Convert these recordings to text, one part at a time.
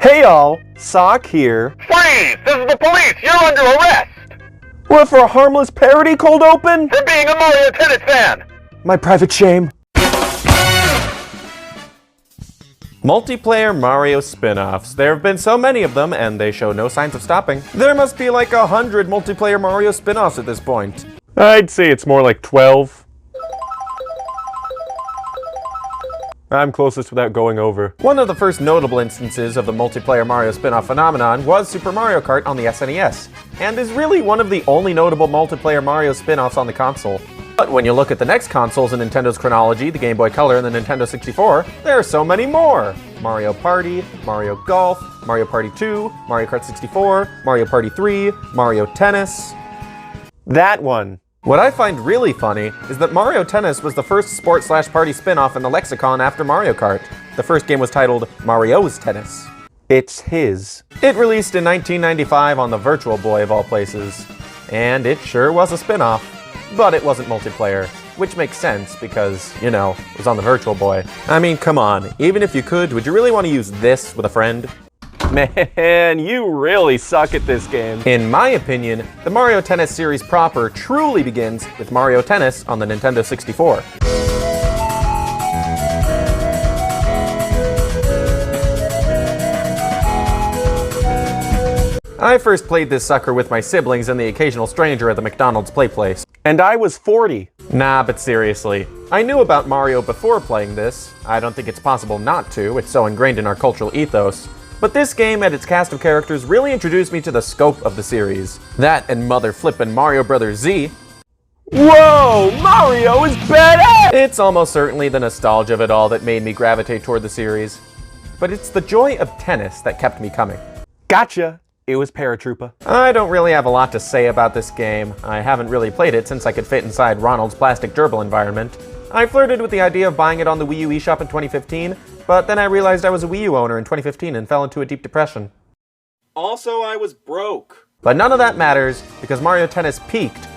Hey y'all, Sock here. Freeze! This is the police! You're under arrest! What, for a harmless parody cold open? For being a mariotennis fan! My private shame. Multiplayer Mario spin-offs. There have been so many of them, and they show no signs of stopping. There must be like 100 multiplayer Mario spin-offs at this point. I'd say it's more like 12. I'm closest without going over. One of the first notable instances of the multiplayer Mario spin-off phenomenon was Super Mario Kart on the SNES, and is really one of the only notable multiplayer Mario spin-offs on the console. But when you look at the next consoles in Nintendo's chronology, the Game Boy Color and the Nintendo 64, there are so many more! Mario Party, Mario Golf, Mario Party 2, Mario Kart 64, Mario Party 3, Mario Tennis. That one. What I find really funny is that Mario Tennis was the first sport/party spin-off in the lexicon after Mario Kart. The first game was titled Mario's Tennis. It's his. It released in 1995 on the Virtual Boy of all places. And it sure was a spin-off. But it wasn't multiplayer, which makes sense because, you know, it was on the Virtual Boy. I mean, come on, even if you could, would you really want to use this with a friend? Man, you really suck at this game. In my opinion, the Mario Tennis series proper truly begins with Mario Tennis on the Nintendo 64. I first played this sucker with my siblings and the occasional stranger at the McDonald's play place. And I was 40. Nah, but seriously. I knew about Mario before playing this. I don't think it's possible not to, it's so ingrained in our cultural ethos. But this game and its cast of characters really introduced me to the scope of the series. That and mother flippin' Mario Bros. Z. Whoa! Mario is badass! It's almost certainly the nostalgia of it all that made me gravitate toward the series. But it's the joy of tennis that kept me coming. Gotcha! It was Paratroopa. I don't really have a lot to say about this game. I haven't really played it since I could fit inside Ronald's plastic gerbil environment. I flirted with the idea of buying it on the Wii U eShop in 2015, but then I realized I was a Wii U owner in 2015 and fell into a deep depression. Also, I was broke. But none of that matters, because Mario Tennis peaked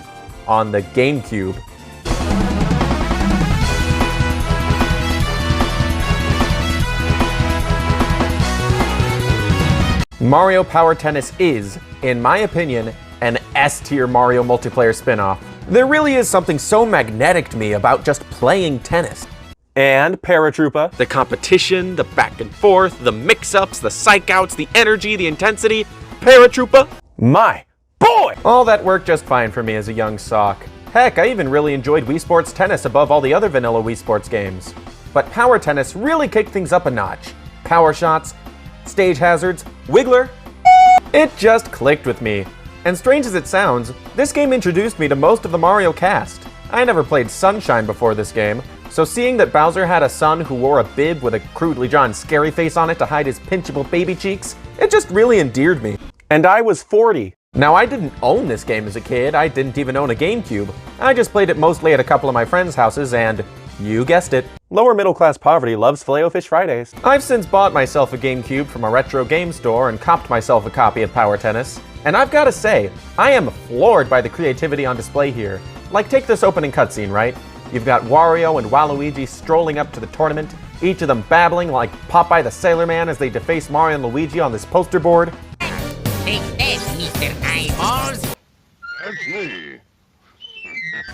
on the GameCube. Mario Power Tennis is, in my opinion, an S-tier Mario multiplayer spin-off. There really is something so magnetic to me about just playing tennis. And Paratroopa. The competition, the back and forth, the mix-ups, the psych-outs, the energy, the intensity. Paratroopa, my boy! All that worked just fine for me as a young sock. Heck, I even really enjoyed Wii Sports Tennis above all the other vanilla Wii Sports games. But Power Tennis really kicked things up a notch. Power shots, stage hazards, Wiggler. It just clicked with me. And strange as it sounds, this game introduced me to most of the Mario cast. I never played Sunshine before this game, so seeing that Bowser had a son who wore a bib with a crudely drawn scary face on it to hide his pinchable baby cheeks, it just really endeared me. And I was 40. Now, I didn't own this game as a kid, I didn't even own a GameCube. I just played it mostly at a couple of my friends' houses and, you guessed it, lower middle class poverty loves Filet-O-Fish Fridays. I've since bought myself a GameCube from a retro game store and copped myself a copy of Power Tennis. And I've gotta say, I am floored by the creativity on display here. Like, take this opening cutscene, right? You've got Wario and Waluigi strolling up to the tournament, each of them babbling like Popeye the Sailor Man as they deface Mario and Luigi on this poster board. Take this, Mr. Eyeballs! That's me.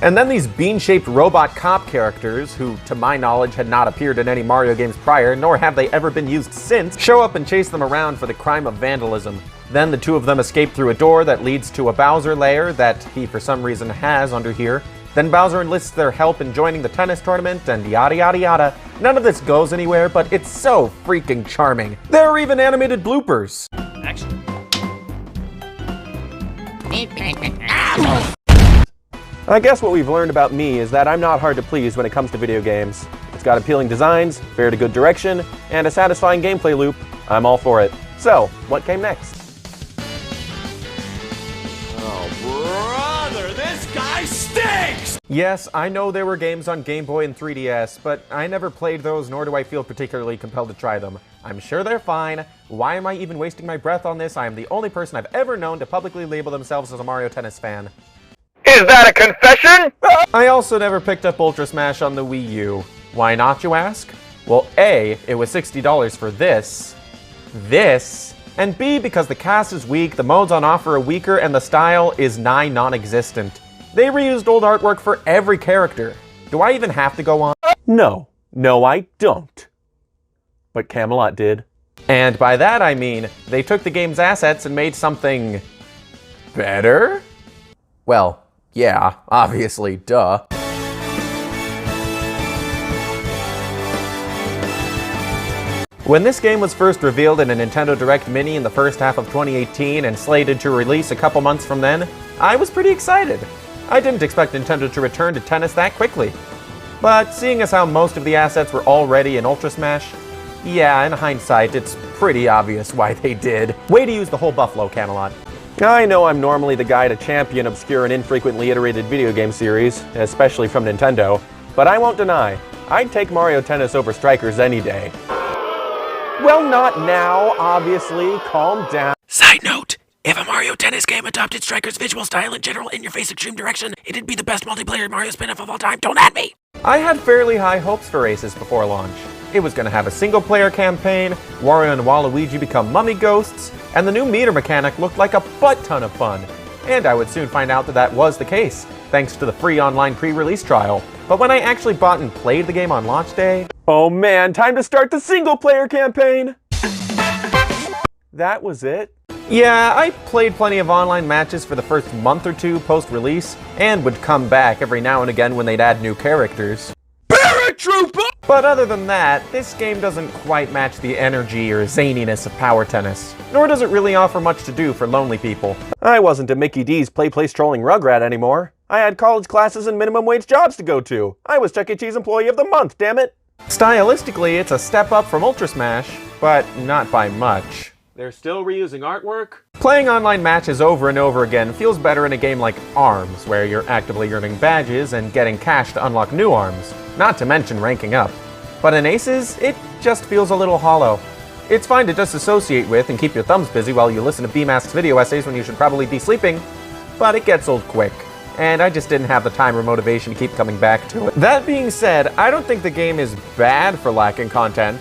And then these bean-shaped robot cop characters, who, to my knowledge, had not appeared in any Mario games prior, nor have they ever been used since, show up and chase them around for the crime of vandalism. Then the two of them escape through a door that leads to a Bowser lair that he for some reason has under here. Then Bowser enlists their help in joining the tennis tournament, and yada yada yada. None of this goes anywhere, but it's so freaking charming. There are even animated bloopers. Action. I guess what we've learned about me is that I'm not hard to please when it comes to video games. It's got appealing designs, fair to good direction, and a satisfying gameplay loop. I'm all for it. So, what came next? Oh, brother, this guy stinks! Yes, I know there were games on Game Boy and 3DS, but I never played those, nor do I feel particularly compelled to try them. I'm sure they're fine. Why am I even wasting my breath on this? I am the only person I've ever known to publicly label themselves as a Mario Tennis fan. Is that a confession? I also never picked up Ultra Smash on the Wii U. Why not, you ask? Well, A, it was $60 for this, this, and B, because the cast is weak, the modes on offer are weaker, and the style is nigh non-existent. They reused old artwork for every character. Do I even have to go on? No, I don't. But Camelot did. And by that I mean, they took the game's assets and made something better? Well, yeah, obviously, duh. When this game was first revealed in a Nintendo Direct Mini in the first half of 2018 and slated to release a couple months from then, I was pretty excited. I didn't expect Nintendo to return to tennis that quickly. But seeing as how most of the assets were already in Ultra Smash, yeah, in hindsight, it's pretty obvious why they did. Way to use the whole Buffalo, Camelot. I know I'm normally the guy to champion obscure and infrequently iterated video game series, especially from Nintendo, but I won't deny, I'd take Mario Tennis over Strikers any day. Well, not now, obviously. Calm down. Side note, if a Mario Tennis game adopted Striker's visual style and general in-your-face extreme direction, it'd be the best multiplayer Mario spin-off of all time. Don't at me! I had fairly high hopes for Aces before launch. It was going to have a single-player campaign, Wario and Waluigi become mummy ghosts, and the new meter mechanic looked like a butt-ton of fun. And I would soon find out that that was the case, thanks to the free online pre-release trial. But when I actually bought and played the game on launch day... Oh man, time to start the single-player campaign! That was it? Yeah, I played plenty of online matches for the first month or two post-release, and would come back every now and again when they'd add new characters. Paratrooper! But other than that, this game doesn't quite match the energy or zaniness of Power Tennis, nor does it really offer much to do for lonely people. I wasn't a Mickey D's play trolling Rugrat anymore. I had college classes and minimum wage jobs to go to. I was Chuck E. Cheese Employee of the Month, damn it! Stylistically, it's a step up from Ultra Smash, but not by much. They're still reusing artwork? Playing online matches over and over again feels better in a game like ARMS, where you're actively earning badges and getting cash to unlock new arms, not to mention ranking up. But in Aces, it just feels a little hollow. It's fine to disassociate with and keep your thumbs busy while you listen to B-Mask's video essays when you should probably be sleeping, but it gets old quick, and I just didn't have the time or motivation to keep coming back to it. That being said, I don't think the game is bad for lacking content.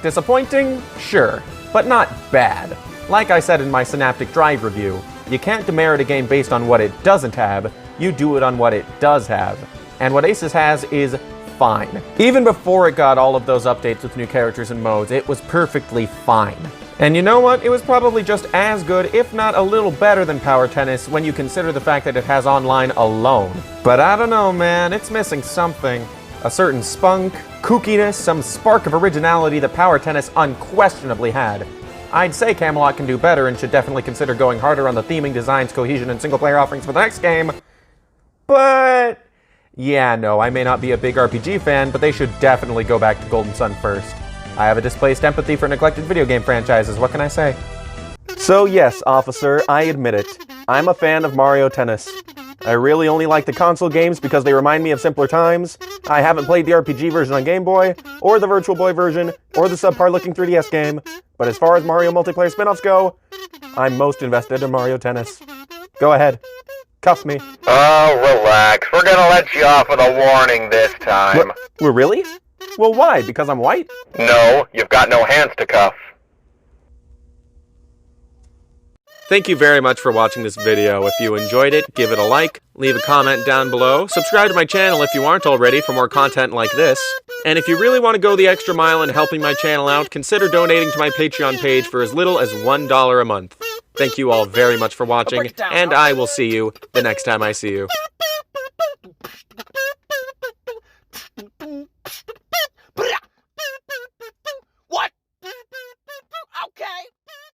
Disappointing? Sure. But not bad. Like I said in my Synaptic Drive review, you can't demerit a game based on what it doesn't have, you do it on what it does have. And what Aces has is fine. Even before it got all of those updates with new characters and modes, it was perfectly fine. And you know what? It was probably just as good, if not a little better than Power Tennis when you consider the fact that it has online alone. But I don't know, man, it's missing something. A certain spunk, kookiness, some spark of originality that Power Tennis unquestionably had. I'd say Camelot can do better and should definitely consider going harder on the theming, designs, cohesion, and single-player offerings for the next game. But yeah, no, I may not be a big RPG fan, but they should definitely go back to Golden Sun first. I have a displaced empathy for neglected video game franchises, what can I say? So yes, officer, I admit it. I'm a fan of Mario Tennis. I really only like the console games because they remind me of simpler times. I haven't played the RPG version on Game Boy, or the Virtual Boy version, or the subpar-looking 3DS game. But as far as Mario multiplayer spin-offs go, I'm most invested in Mario Tennis. Go ahead. Cuff me. Oh, relax. We're gonna let you off with a warning this time. We're really? Well, why? Because I'm white? No, you've got no hands to cuff. Thank you very much for watching this video. If you enjoyed it, give it a like, leave a comment down below, subscribe to my channel if you aren't already for more content like this, and if you really want to go the extra mile in helping my channel out, consider donating to my Patreon page for as little as $1 a month. Thank you all very much for watching, and I will see you the next time I see you.